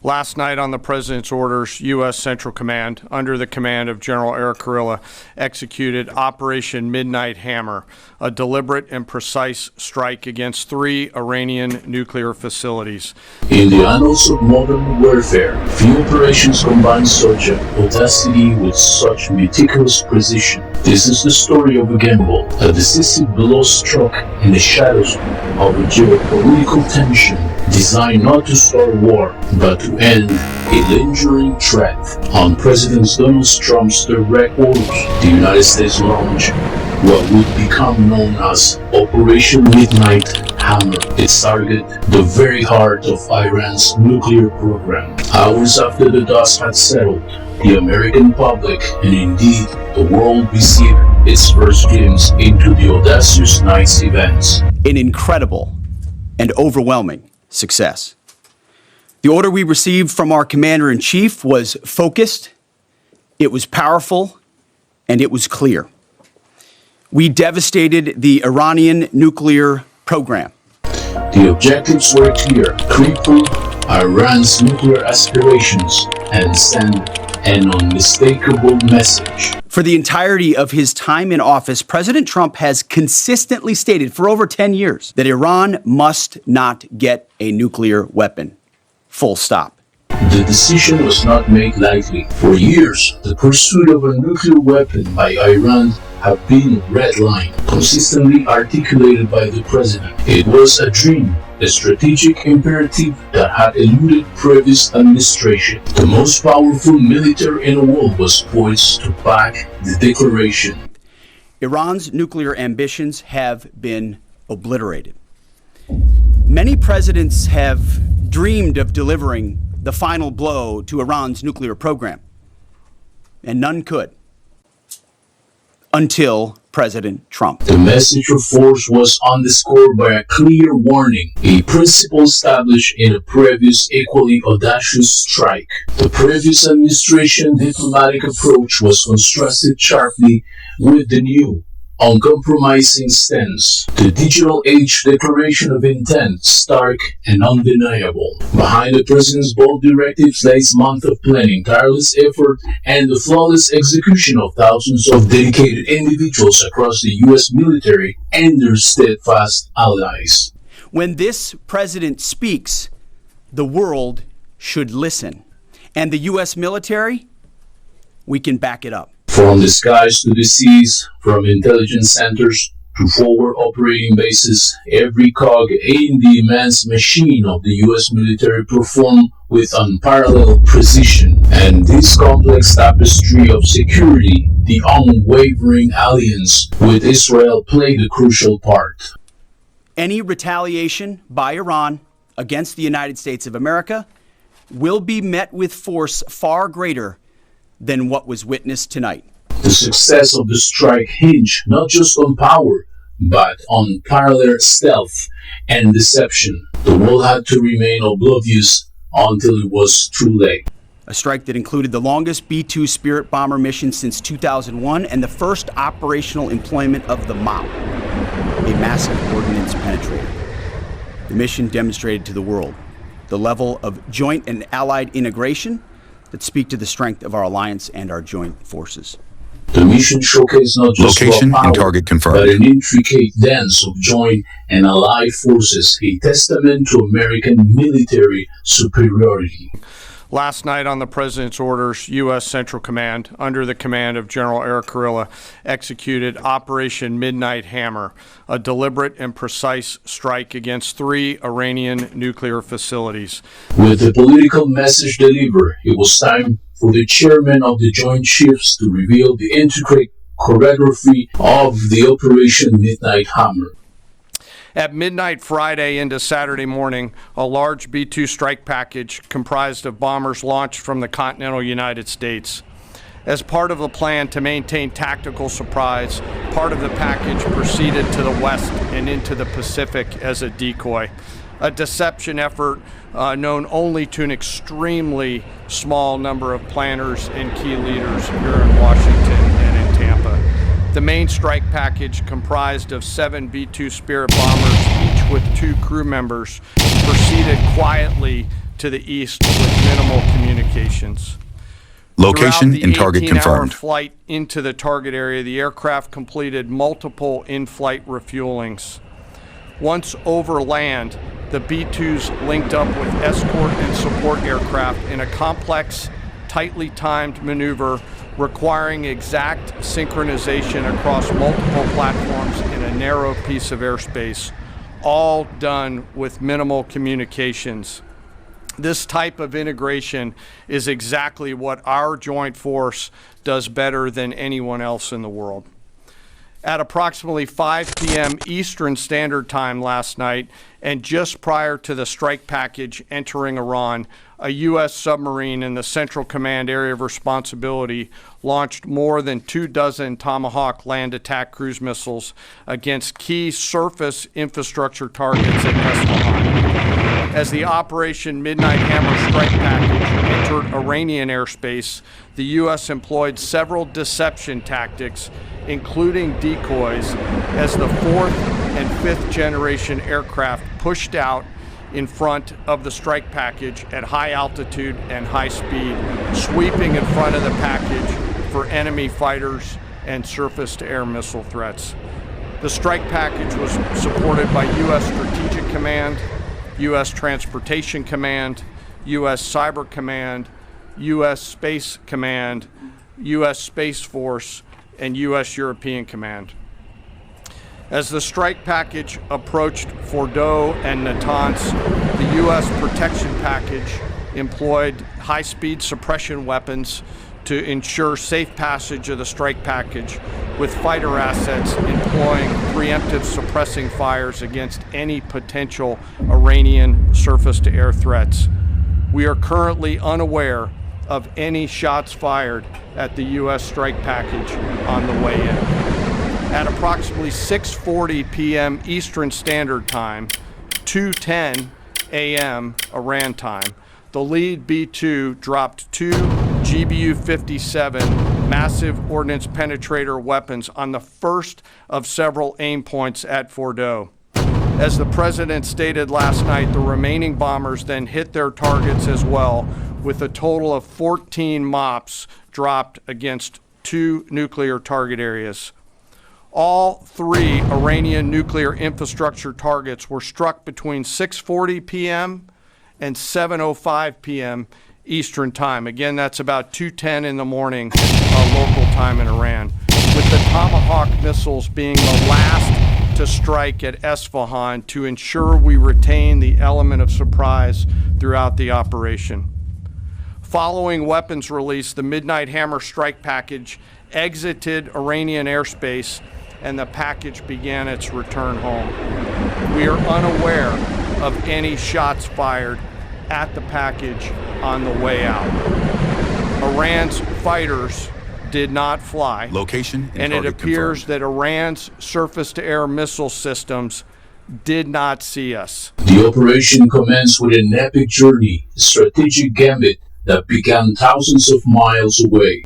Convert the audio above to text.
Last night, on the President's orders, U.S. Central Command, under the command of General Eric Kurilla, executed Operation Midnight Hammer, a deliberate and precise strike against 3 Iranian nuclear facilities. In the annals of modern warfare, few operations combine such audacity with such meticulous precision. This is the story of a gamble, a decisive blow struck in the shadows of a geopolitical tension designed not to start war, but to end a lingering threat. On President Donald Trump's direct orders, the United States launched what would become known as Operation Midnight Hammer. Its target, the very heart of Iran's nuclear program. Hours after the dust had settled, the American public, and indeed the world, received its first glimpse into the audacious night's events. An incredible and overwhelming success. The order we received from our commander-in-chief was focused, it was powerful, and it was clear. We devastated the Iranian nuclear program. The objectives were clear: cripple Iran's nuclear aspirations and send an unmistakable message. For the entirety of his time in office, President Trump has consistently stated for over 10 years that Iran must not get a nuclear weapon. Full stop. The decision was not made lightly. For years, the pursuit of a nuclear weapon by Iran had been a red line, consistently articulated by the president. It was a dream, a strategic imperative that had eluded previous administration. The most powerful military in the world was poised to back the declaration. Iran's nuclear ambitions have been obliterated. Many presidents have dreamed of delivering the final blow to Iran's nuclear program, and none could. Until President Trump. The message of force was underscored by a clear warning, a principle established in a previous equally audacious strike. The previous administration diplomatic approach was contrasted sharply with the new, uncompromising stance. The digital age declaration of intent, stark and undeniable. Behind the president's bold directives lays months of planning, tireless effort, and the flawless execution of thousands of dedicated individuals across the U.S. military and their steadfast allies. When this president speaks, the world should listen. And the U.S. military, we can back it up. From the skies to the seas, from intelligence centers to forward operating bases, every cog in the immense machine of the U.S. military performed with unparalleled precision. And this complex tapestry of security, the unwavering alliance with Israel played a crucial part. Any retaliation by Iran against the United States of America will be met with force far greater than what was witnessed tonight. The success of the strike hinged not just on power, but on parallel stealth and deception. The world had to remain oblivious until it was too late. A strike that included the longest B-2 Spirit bomber mission since 2001 and the first operational employment of the MOP, a massive ordnance penetrator. The mission demonstrated to the world the level of joint and allied integration that speak to the strength of our alliance and our joint forces. The mission showcased not just location raw power, and target confirmed, but an intricate dance of joint and allied forces, a testament to American military superiority. Last night, on the President's orders, U.S. Central Command, under the command of General Eric Kurilla, executed Operation Midnight Hammer, a deliberate and precise strike against 3 Iranian nuclear facilities. With the political message delivered, it was time for the chairman of the Joint Chiefs to reveal the intricate choreography of the Operation Midnight Hammer. At midnight Friday into Saturday morning, a large B-2 strike package comprised of bombers launched from the continental United States. As part of the plan to maintain tactical surprise, part of the package proceeded to the west and into the Pacific as a decoy, a deception effort known only to an extremely small number of planners and key leaders here in Washington and in Tampa. The main strike package comprised of 7 B-2 Spirit bombers, each with 2 crew members, proceeded quietly to the east with minimal communications. Location Throughout and the target 18-hour confirmed. flight into the target area, the aircraft completed multiple in-flight refuelings. Once over land, the B-2s linked up with escort and support aircraft in a complex, tightly timed maneuver requiring exact synchronization across multiple platforms in a narrow piece of airspace, all done with minimal communications. This type of integration is exactly what our joint force does better than anyone else in the world. At approximately 5 p.m. Eastern Standard Time last night, and just prior to the strike package entering Iran, a U.S. submarine in the Central Command Area of Responsibility launched more than 24 Tomahawk land attack cruise missiles against key surface infrastructure targets at Esfahan. As the Operation Midnight Hammer strike package entered Iranian airspace, the U.S. employed several deception tactics, including decoys, as the 4th and 5th generation aircraft pushed out in front of the strike package at high altitude and high speed, sweeping in front of the package for enemy fighters and surface-to-air missile threats. The strike package was supported by U.S. Strategic Command, U.S. Transportation Command, U.S. Cyber Command, U.S. Space Command, U.S. Space Force, and U.S. European Command. As the strike package approached Fordo and Natanz, the U.S. protection package employed high-speed suppression weapons to ensure safe passage of the strike package, with fighter assets employing preemptive suppressing fires against any potential Iranian surface-to-air threats. We are currently unaware of any shots fired at the U.S. strike package on the way in. At approximately 6:40 p.m. Eastern Standard Time, 2:10 a.m. Iran time, the lead B-2 dropped 2 GBU-57 massive ordnance penetrator weapons on the first of several aim points at Fordo. As the president stated last night, the remaining bombers then hit their targets as well, with a total of 14 MOPs dropped against 2 nuclear target areas. All 3 Iranian nuclear infrastructure targets were struck between 6:40 p.m. and 7:05 p.m. Eastern Time. Again, that's about 2:10 in the morning local time in Iran, with the Tomahawk missiles being the last to strike at Esfahan to ensure we retain the element of surprise throughout the operation. Following weapons release, the Midnight Hammer strike package exited Iranian airspace and the package began its return home. We are unaware of any shots fired at the package on the way out. Iran's fighters did not fly. Location and it appears that Iran's surface-to-air missile systems did not see us. The operation commenced with an epic journey, a strategic gambit that began thousands of miles away.